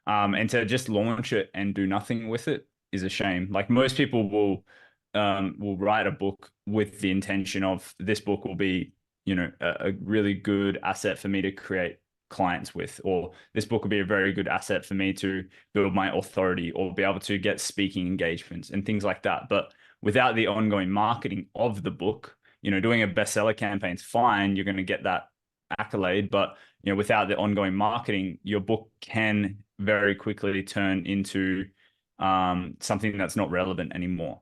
And to just launch it and do nothing with it is a shame. Like most people will write a book with the intention of this book will be, a really good asset for me to create clients with, or this book will be a very good asset for me to build my authority or be able to get speaking engagements and things like that. But without the ongoing marketing of the book, doing a bestseller campaign is fine. You're going to get that accolade, but without the ongoing marketing, your book can very quickly turn into something that's not relevant anymore.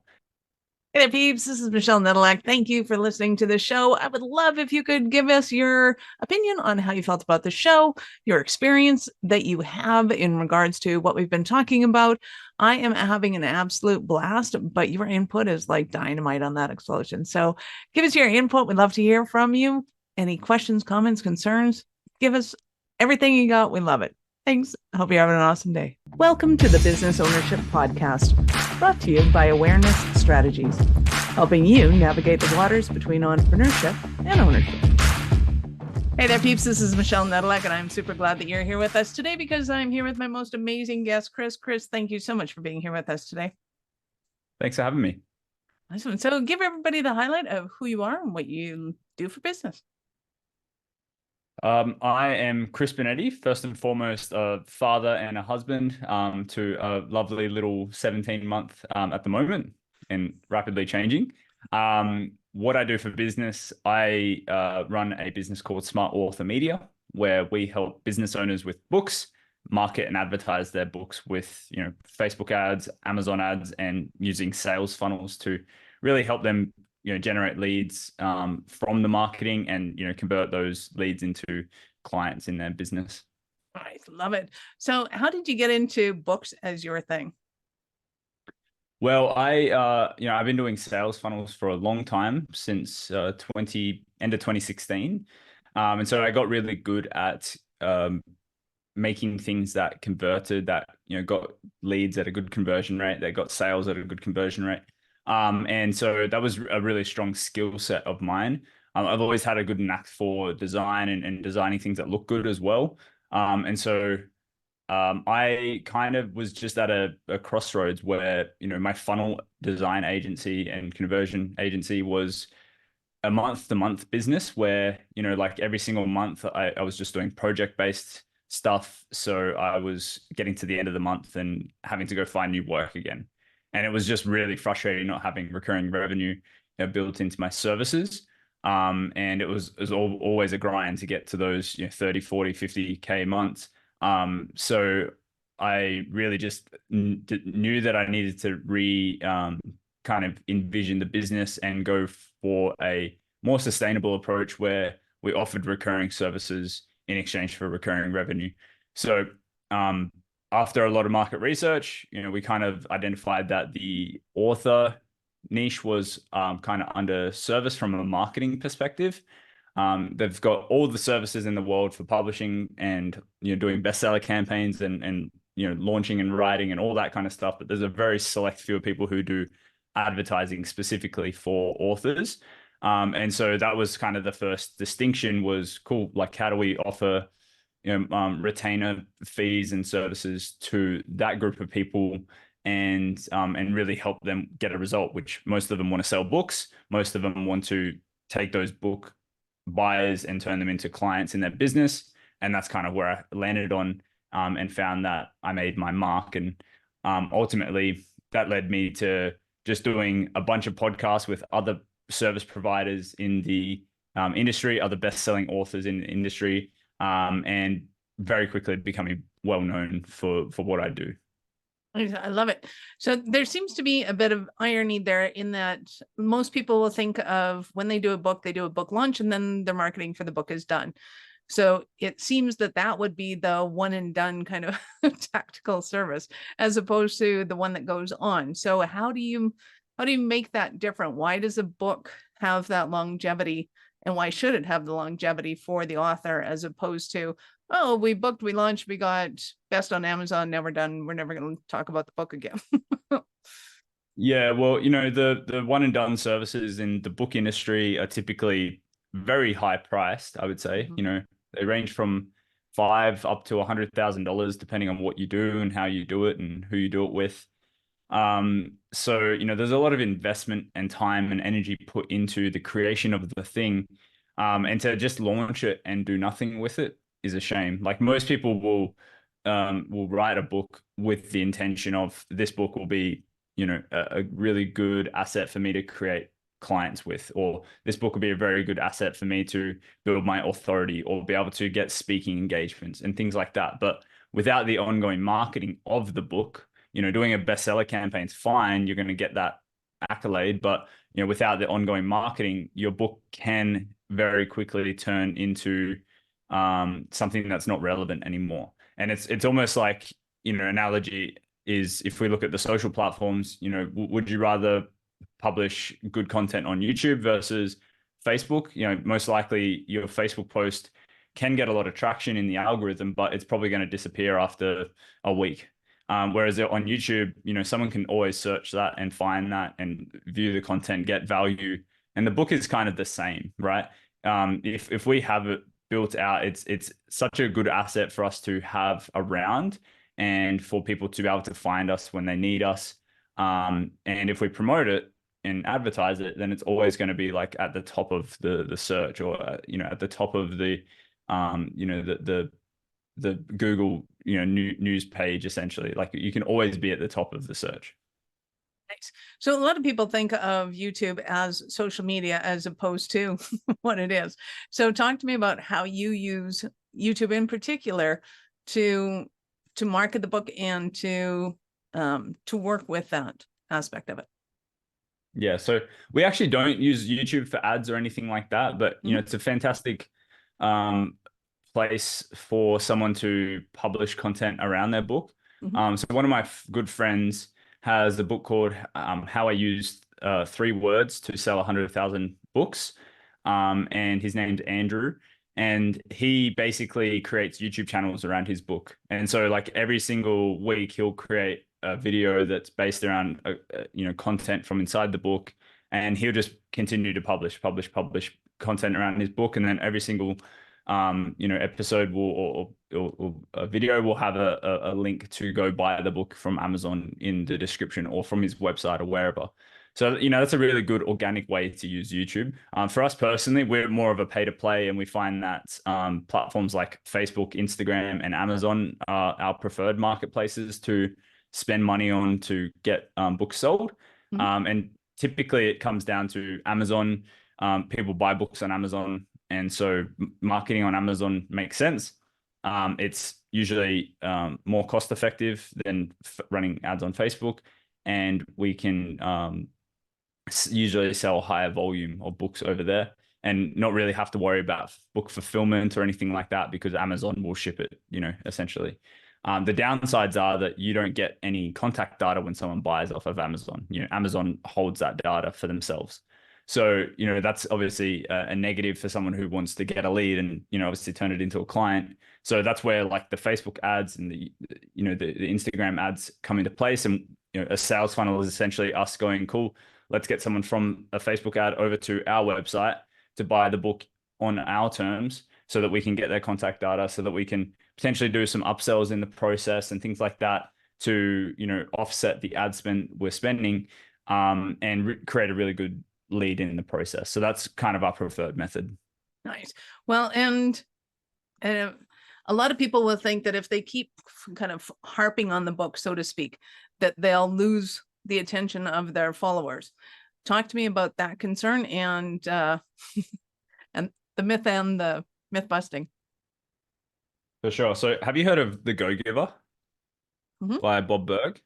Hey there, peeps. This is Michelle Nedelak. Thank you for listening to the show. I would love if you could give us your opinion on how you felt about the show, your experience that you have in regards to what we've been talking about. I am having an absolute blast, but your input is like dynamite on that explosion. So give us your input. We'd love to hear from you. Any questions, comments, concerns? Give us everything you got. We love it. Thanks. I hope you're having an awesome day. Welcome to the Business Ownership Podcast, brought to you by Awareness Strategies, helping you navigate the waters between entrepreneurship and ownership. Hey there, peeps. This is Michelle Nedelak, and I'm super glad that you're here with us today because I'm here with my most amazing guest, Chris. Chris, thank you so much for being here with us today. Thanks for having me. Awesome. So give everybody the highlight of who you are and what you do for business. I am Chris Benetti, first and foremost, a father and a husband to a lovely little 17-month at the moment and rapidly changing. What I do for business, I run a business called Smart Author Media, where we help business owners with books, market and advertise their books with, Facebook ads, Amazon ads, and using sales funnels to really help them generate leads from the marketing and convert those leads into clients in their business. I love it. So how did you get into books as your thing? Well, I've been doing sales funnels for a long time, since end of 2016. And so I got really good at making things that converted, that got leads at a good conversion rate, that got sales at a good conversion rate. And so that was a really strong skill set of mine. I've always had a good knack for design and designing things that look good as well. And so I kind of was just at a crossroads where, my funnel design agency and conversion agency was a month-to-month business where, like every single month I was just doing project-based stuff. So I was getting to the end of the month and having to go find new work again. And it was just really frustrating not having recurring revenue built into my services. And it was always a grind to get to those 30, 40, 50K months. So I really just knew that I needed to kind of envision the business and go for a more sustainable approach where we offered recurring services in exchange for recurring revenue. So after a lot of market research, we kind of identified that the author niche was kind of under service from a marketing perspective. They've got all the services in the world for publishing and doing bestseller campaigns and launching and writing and all that kind of stuff. But there's a very select few of people who do advertising specifically for authors. And so that was kind of the first distinction was, cool, like how do we offer retainer fees and services to that group of people and really help them get a result, which most of them want to sell books. Most of them want to take those book buyers and turn them into clients in their business. And that's kind of where I landed on and found that I made my mark. And ultimately that led me to just doing a bunch of podcasts with other service providers in the industry, other best-selling authors in the industry, and very quickly becoming well-known for what I do. I love it. So there seems to be a bit of irony there in that most people will think of when they do a book launch and then their marketing for the book is done. So it seems that would be the one and done kind of tactical service as opposed to the one that goes on. So how do you make that different? Why does a book have that longevity and why should it have the longevity for the author as opposed to, oh, we booked, we launched, we got best on Amazon, never done. We're never going to talk about the book again. Yeah, well, the one and done services in the book industry are typically very high priced, I would say. They range from five up to $100,000, depending on what you do and how you do it and who you do it with. So, there's a lot of investment and time and energy put into the creation of the thing. And to just launch it and do nothing with it is a shame. Like most people will write a book with the intention of this book will be, a really good asset for me to create clients with, or this book will be a very good asset for me to build my authority or be able to get speaking engagements and things like that. But without the ongoing marketing of the book, doing a bestseller campaign is fine. You're going to get that accolade, but without the ongoing marketing, your book can very quickly turn into something that's not relevant anymore. And it's almost like, analogy is if we look at the social platforms, would you rather publish good content on YouTube versus Facebook? Most likely your Facebook post can get a lot of traction in the algorithm, but it's probably going to disappear after a week. Whereas on YouTube, someone can always search that and find that and view the content, get value. And the book is kind of the same, right? If we have it built out, it's such a good asset for us to have around and for people to be able to find us when they need us. And if we promote it and advertise it, then it's always going to be like at the top of the search, or at the top of the the Google news page, essentially. Like you can always be at the top of the search. Nice. So a lot of people think of YouTube as social media as opposed to what it is. So talk to me about how you use YouTube in particular to market the book and to work with that aspect of it. Yeah, so we actually don't use YouTube for ads or anything like that, but it's a fantastic place for someone to publish content around their book. So one of my good friends has a book called How I Used 3 Words to Sell 100,000 Books. And his name's Andrew. And he basically creates YouTube channels around his book. And so like every single week, he'll create a video that's based around, content from inside the book. And he'll just continue to publish content around his book. And then every single episode or a video will have a link to go buy the book from Amazon in the description or from his website or wherever. So, that's a really good organic way to use YouTube. For us personally, we're more of a pay to play, and we find that platforms like Facebook, Instagram, and Amazon are our preferred marketplaces to spend money on to get books sold. And typically it comes down to Amazon. People buy books on Amazon. And so marketing on Amazon makes sense. It's usually more cost effective than running ads on Facebook. And we can usually sell higher volume of books over there and not really have to worry about book fulfillment or anything like that, because Amazon will ship it, essentially. The downsides are that you don't get any contact data when someone buys off of Amazon. Amazon holds that data for themselves. So, that's obviously a negative for someone who wants to get a lead and, obviously turn it into a client. So that's where like the Facebook ads and the Instagram ads come into place. And, a sales funnel is essentially us going, cool, let's get someone from a Facebook ad over to our website to buy the book on our terms so that we can get their contact data, so that we can potentially do some upsells in the process and things like that to, offset the ad spend we're spending and create a really good lead in the process. So that's kind of our preferred method. Nice. Well, and a lot of people will think that if they keep kind of harping on the book, so to speak, that they'll lose the attention of their followers. Talk to me about that concern and and the myth and the myth busting. For sure. So have you heard of The Go-Giver by Bob Burg?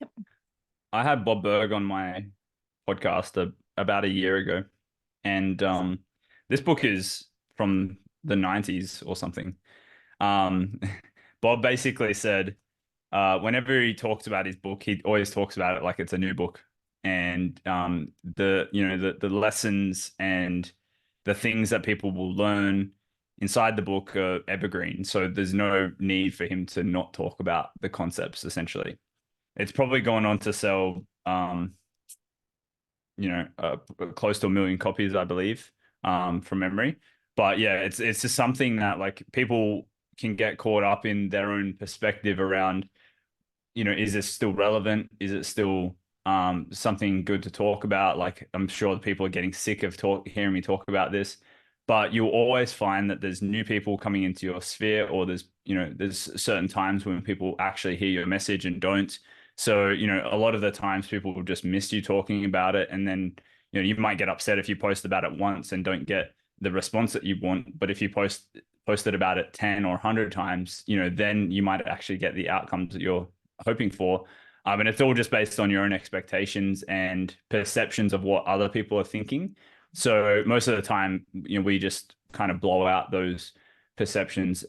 Yep. I had Bob Burg on my podcast about a year ago. And this book is from the 90s or something. Bob basically said, whenever he talks about his book, he always talks about it like it's a new book. And the lessons and the things that people will learn inside the book are evergreen. So there's no need for him to not talk about the concepts, essentially. It's probably gone on to sell close to 1 million copies, I believe, from memory. But yeah, it's just something that like people can get caught up in their own perspective around, is this still relevant? Is it still something good to talk about? Like, I'm sure people are getting sick of hearing me talk about this, but you'll always find that there's new people coming into your sphere, or there's certain times when people actually hear your message and don't. So, a lot of the times people will just miss you talking about it. And then, you might get upset if you post about it once and don't get the response that you want. But if you posted about it 10 or 100 times, then you might actually get the outcomes that you're hoping for. And it's all just based on your own expectations and perceptions of what other people are thinking. So most of the time, we just kind of blow out those perceptions.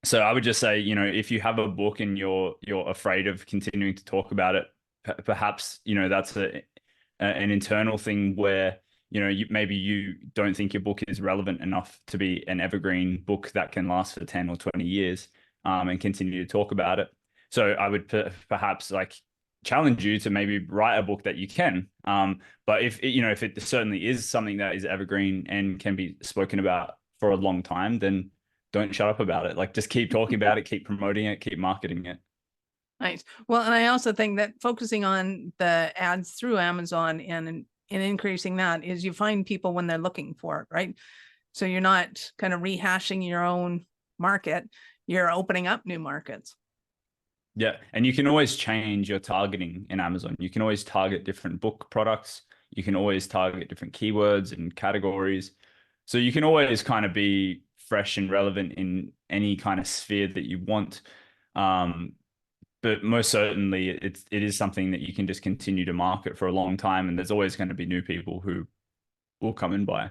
So I would just say, if you have a book and you're afraid of continuing to talk about it, perhaps, that's an internal thing where, maybe you don't think your book is relevant enough to be an evergreen book that can last for 10 or 20 years and continue to talk about it. So I would perhaps like challenge you to maybe write a book that you can. But if it certainly is something that is evergreen and can be spoken about for a long time, then don't shut up about it. Like, just keep talking about it, keep promoting it, keep marketing it. Nice. Well, and I also think that focusing on the ads through Amazon and increasing that is you find people when they're looking for it, right? So you're not kind of rehashing your own market, you're opening up new markets. Yeah. And you can always change your targeting in Amazon. You can always target different book products. You can always target different keywords and categories. So you can always kind of be fresh and relevant in any kind of sphere that you want. But most certainly it is something that you can just continue to market for a long time. And there's always going to be new people who will come and buy.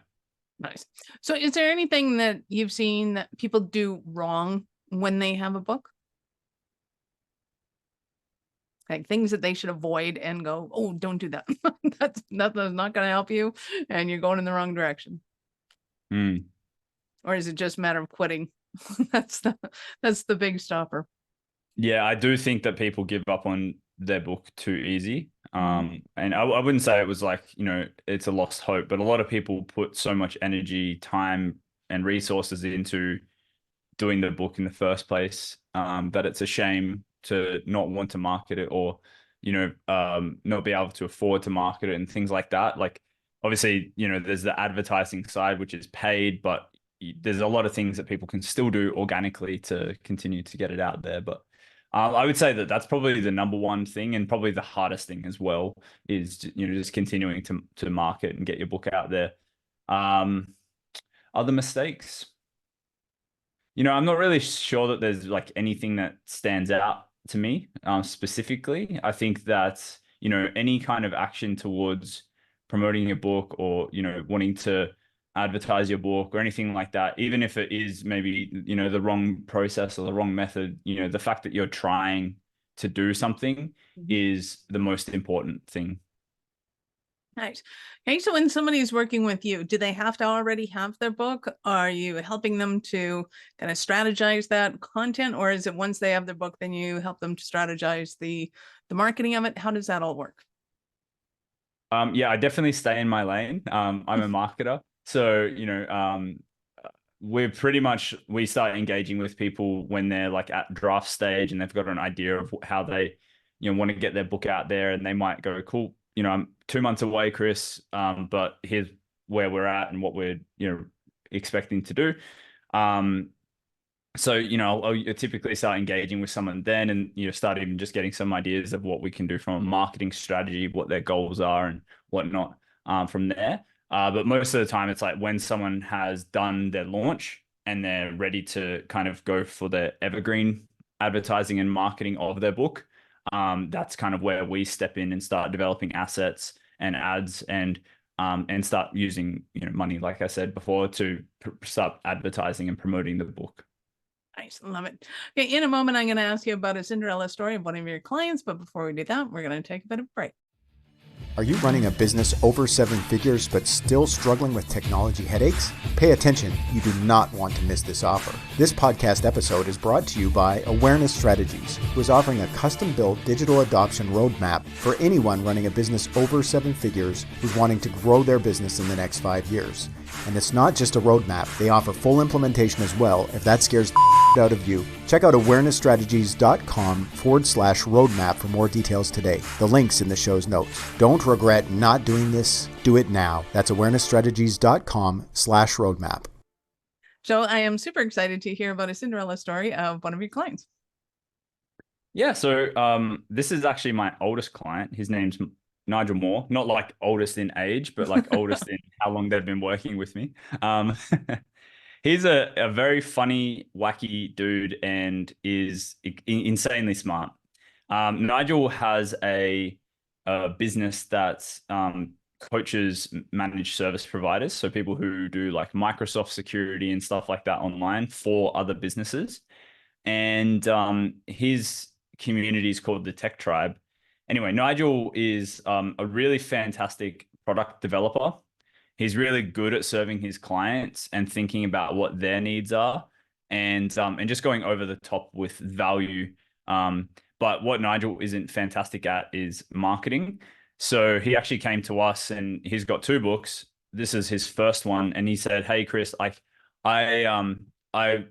Nice. So is there anything that you've seen that people do wrong when they have a book? Like things that they should avoid and go, oh, don't do that. That's not going to help you and you're going in the wrong direction. Or is it just a matter of quitting? That's the big stopper. Yeah, I do think that people give up on their book too easy. And I wouldn't say it was like, it's a lost hope, but a lot of people put so much energy, time, and resources into doing the book in the first place that it's a shame to not want to market it, or, not be able to afford to market it and things like that. Like, obviously, there's the advertising side, which is paid, but there's a lot of things that people can still do organically to continue to get it out there. But I would say that that's probably the number one thing, and probably the hardest thing as well, is, just continuing to market and get your book out there. Other mistakes, I'm not really sure that there's like anything that stands out to me specifically. I think that, any kind of action towards promoting your book, or, wanting to advertise your book or anything like that, even if it is maybe, the wrong process or the wrong method, the fact that you're trying to do something is the most important thing. Nice. Okay, so when somebody's working with you, do they have to already have their book? Are you helping them to kind of strategize that content, or is it once they have their book, then you help them to strategize the marketing of it? How does that all work? Yeah, I definitely stay in my lane. I'm a marketer. So, we start engaging with people when they're like at draft stage and they've got an idea of how they, want to get their book out there, and they might go, cool, I'm 2 months away, Chris, but here's where we're at and what we're, expecting to do. So, I'll typically start engaging with someone then, and, start even just getting some ideas of what we can do from a marketing strategy, what their goals are and whatnot from there. But most of the time it's like when someone has done their launch and they're ready to kind of go for the evergreen advertising and marketing of their book. That's kind of where we step in and start developing assets and ads and start using, money, like I said before, to start advertising and promoting the book. Nice. Love it. Okay. In a moment, I'm going to ask you about a Cinderella story of one of your clients. But before we do that, we're going to take a bit of a break. Are you running a business over 7 figures but still struggling with technology headaches? Pay attention, you do not want to miss this offer. This podcast episode is brought to you by Awareness Strategies, who is offering a custom-built digital adoption roadmap for anyone running a business over 7 figures who's wanting to grow their business in the next 5 years. And it's not just a roadmap. They offer full implementation as well if that scares the out of you. Check out awarenessstrategies.com/roadmap for more details today. The link's in the show's notes. Don't regret not doing this. Do it now. That's awarenessstrategies.com/roadmap. So I am super excited to hear about a Cinderella story of one of your clients. Yeah, so this is actually my oldest client. His name's Nigel Moore, not like oldest in age, but like oldest in how long they've been working with me. He's a very funny, wacky dude and is insanely smart. Nigel has a business that coaches managed service providers, so people who do like Microsoft security and stuff like that online for other businesses. And his community is called the Tech Tribe. Anyway, Nigel is a really fantastic product developer. He's really good at serving his clients and thinking about what their needs are, and just going over the top with value. But what Nigel isn't fantastic at is marketing. So he actually came to us, and he's got 2 books. This is his first one, and he said, "Hey, Chris, I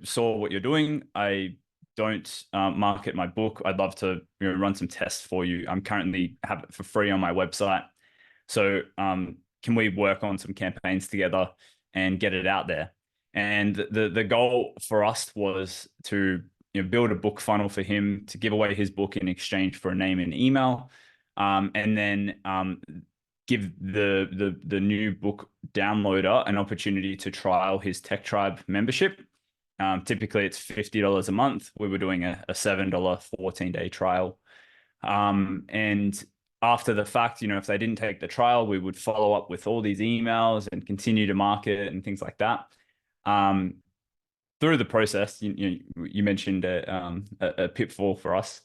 saw what you're doing. I don't market my book. I'd love to run some tests for you. I'm currently have it for free on my website. So can we work on some campaigns together and get it out there?" And the goal for us was to build a book funnel for him to give away his book in exchange for a name and email, and then give the new book downloader an opportunity to trial his Tech Tribe membership. Typically it's $50 a month. We were doing a $7 14-day trial. And after the fact, if they didn't take the trial, we would follow up with all these emails and continue to market and things like that. Through the process, you mentioned a pitfall for us.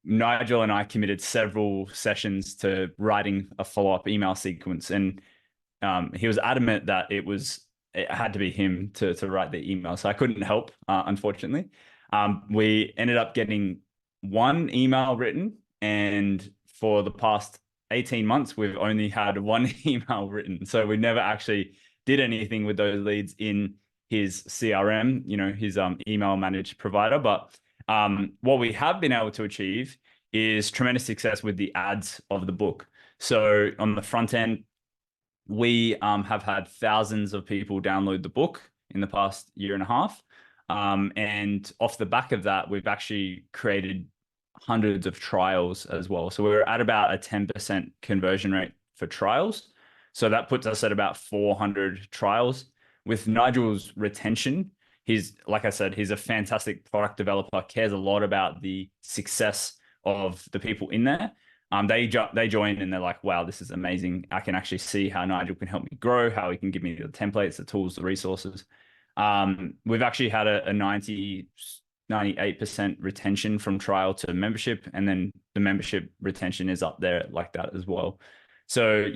Nigel and I committed several sessions to writing a follow-up email sequence, and he was adamant that it had to be him to write the email. So I couldn't help, unfortunately. We ended up getting 1 email written, and for the past 18 months, we've only had 1 email written. So we never actually did anything with those leads in his CRM, his email managed provider. But what we have been able to achieve is tremendous success with the ads of the book. So on the front end, we have had thousands of people download the book in the past year and a half. And off the back of that, we've actually created hundreds of trials as well. So we're at about a 10% conversion rate for trials. So that puts us at about 400 trials. With Nigel's retention, like I said, he's a fantastic product developer, cares a lot about the success of the people in there. They join and they're like, wow, this is amazing. I can actually see how Nigel can help me grow, how he can give me the templates, the tools, the resources. We've actually had a 98% retention from trial to membership, and then the membership retention is up there like that as well. So,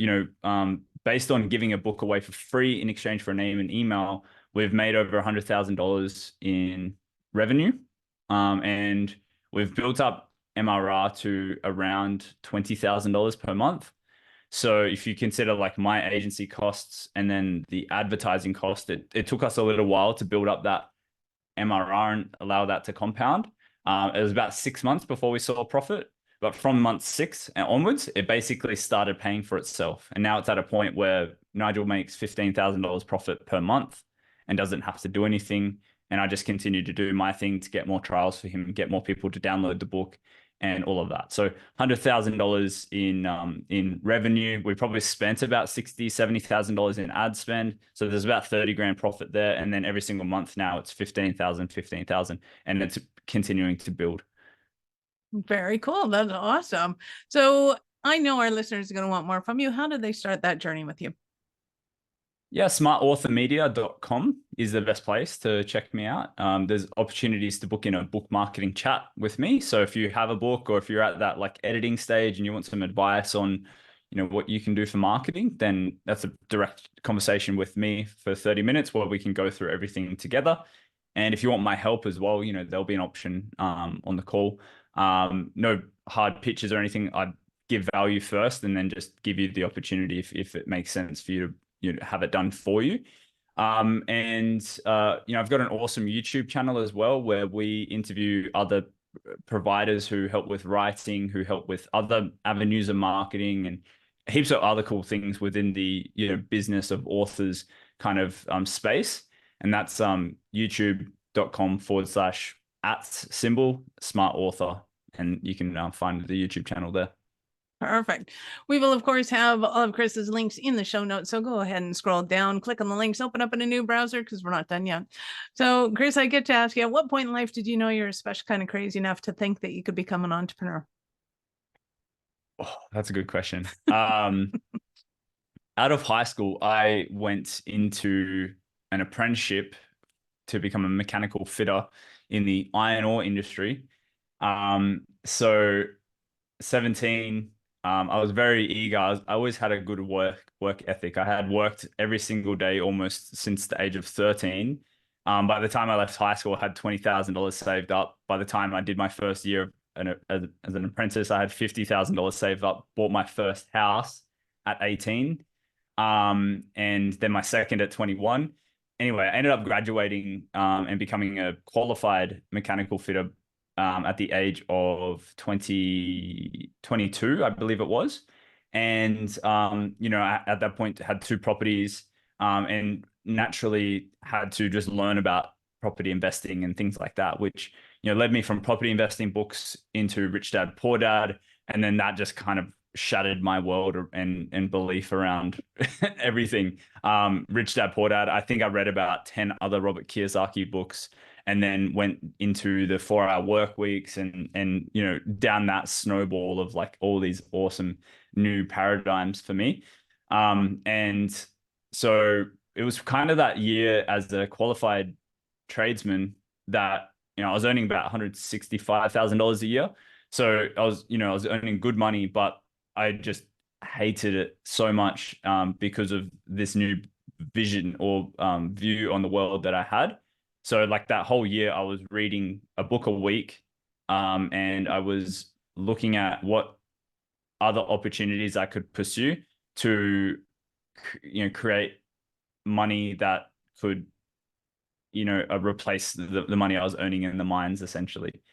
based on giving a book away for free in exchange for a name and email, we've made over $100,000 in revenue, and we've built up MRR to around $20,000 per month. So if you consider like my agency costs and then the advertising cost, it took us a little while to build up that MRR and allow that to compound. It was about 6 months before we saw a profit, but from month 6 and onwards, it basically started paying for itself. And now it's at a point where Nigel makes $15,000 profit per month and doesn't have to do anything. And I just continue to do my thing to get more trials for him and get more people to download the book and all of that. So $100,000 in revenue. We probably spent about $60,000-$70,000 in ad spend. So there's about 30 grand profit there. And then every single month now it's 15,000, and it's continuing to build. Very cool. That's awesome. So I know our listeners are going to want more from you. How did they start that journey with you? Yeah, smartauthormedia.com is the best place to check me out. There's opportunities to book in a book marketing chat with me. So if you have a book, or if you're at that like editing stage and you want some advice on, what you can do for marketing, then that's a direct conversation with me for 30 minutes where we can go through everything together. And if you want my help as well, there'll be an option on the call. No hard pitches or anything. I'd give value first and then just give you the opportunity if it makes sense for you to have it done for you. I've got an awesome YouTube channel as well where we interview other providers who help with writing, who help with other avenues of marketing, and heaps of other cool things within the business of authors kind of space. And that's youtube.com/@smartauthor, and you can find the YouTube channel there. Perfect. We will, of course, have all of Chris's links in the show notes. So go ahead and scroll down, click on the links, open up in a new browser because we're not done yet. So, Chris, I get to ask you, at what point in life did you know you're especially kind of crazy enough to think that you could become an entrepreneur? Oh, that's a good question. Out of high school, I went into an apprenticeship to become a mechanical fitter in the iron ore industry. So 17, I was very eager. I always had a good work ethic. I had worked every single day almost since the age of 13. By the time I left high school, I had $20,000 saved up. By the time I did my first year as an apprentice, I had $50,000 saved up, bought my first house at 18, and then my second at 21. Anyway, I ended up graduating and becoming a qualified mechanical fitter at the age of 22, I believe it was. And, at that point had 2 properties and naturally had to just learn about property investing and things like that, which, led me from property investing books into Rich Dad, Poor Dad. And then that just kind of shattered my world and belief around everything. Rich Dad, Poor Dad, I think I read about 10 other Robert Kiyosaki books, and then went into the 4-hour work weeks and down that snowball of like all these awesome new paradigms for me. And so it was kind of that year as a qualified tradesman that, I was earning about $165,000 a year. So I was earning good money, but I just hated it so much because of this new vision or view on the world that I had. So like that whole year, I was reading a book a week, and I was looking at what other opportunities I could pursue to, create money that could, replace the money I was earning in the mines, essentially.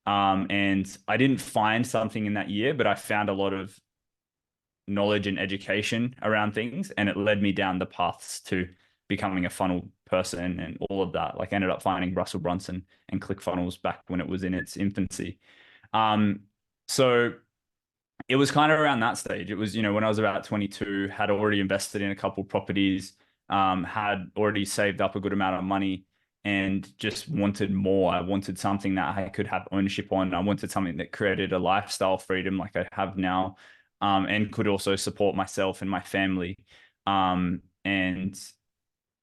And I didn't find something in that year, but I found a lot of knowledge and education around things, and it led me down the paths to becoming a funnel person and all of that. Like, I ended up finding Russell Brunson and ClickFunnels back when it was in its infancy. So it was kind of around that stage. It was, when I was about 22, had already invested in a couple properties, had already saved up a good amount of money, and just wanted more. I wanted something that I could have ownership on. I wanted something that created a lifestyle freedom like I have now, and could also support myself and my family. And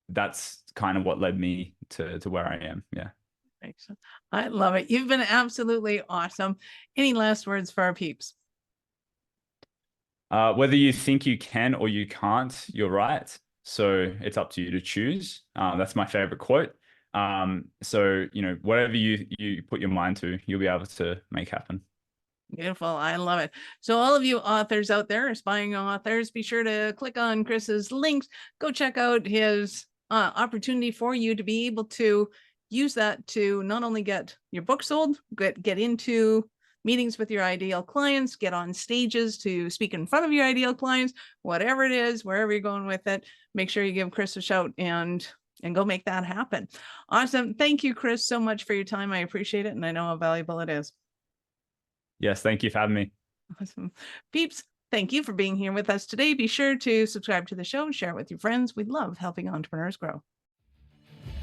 that's kind of what led me to where I am. Yeah. Excellent. I love it. You've been absolutely awesome. Any last words for our peeps? Whether you think you can or you can't, you're right. So it's up to you to choose. That's my favorite quote. So, whatever you put your mind to, you'll be able to make happen. Beautiful. I love it. So all of you authors out there, aspiring authors, be sure to click on Chris's links. Go check out his opportunity for you to be able to use that to not only get your book sold, get into meetings with your ideal clients, get on stages to speak in front of your ideal clients, whatever it is, wherever you're going with it, make sure you give Chris a shout and go make that happen. Awesome. Thank you, Chris, so much for your time. I appreciate it. And I know how valuable it is. Yes. Thank you for having me. Awesome. Peeps, thank you for being here with us today. Be sure to subscribe to the show and share it with your friends. We love helping entrepreneurs grow.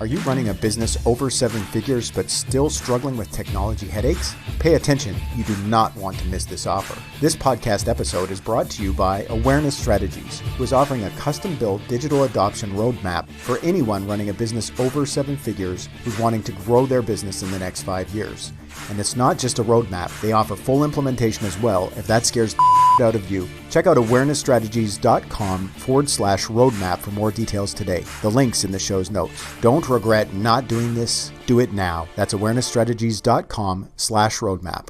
Are you running a business over 7 figures but still struggling with technology headaches? Pay attention. You do not want to miss this offer. This podcast episode is brought to you by Awareness Strategies, who is offering a custom-built digital adoption roadmap for anyone running a business over 7 figures who's wanting to grow their business in the next 5 years. And it's not just a roadmap. They offer full implementation as well, if that scares the out of you. Check out awarenessstrategies.com/roadmap for more details today. The link's in the show's notes. Don't regret not doing this. Do it now. That's awarenessstrategies.com/roadmap.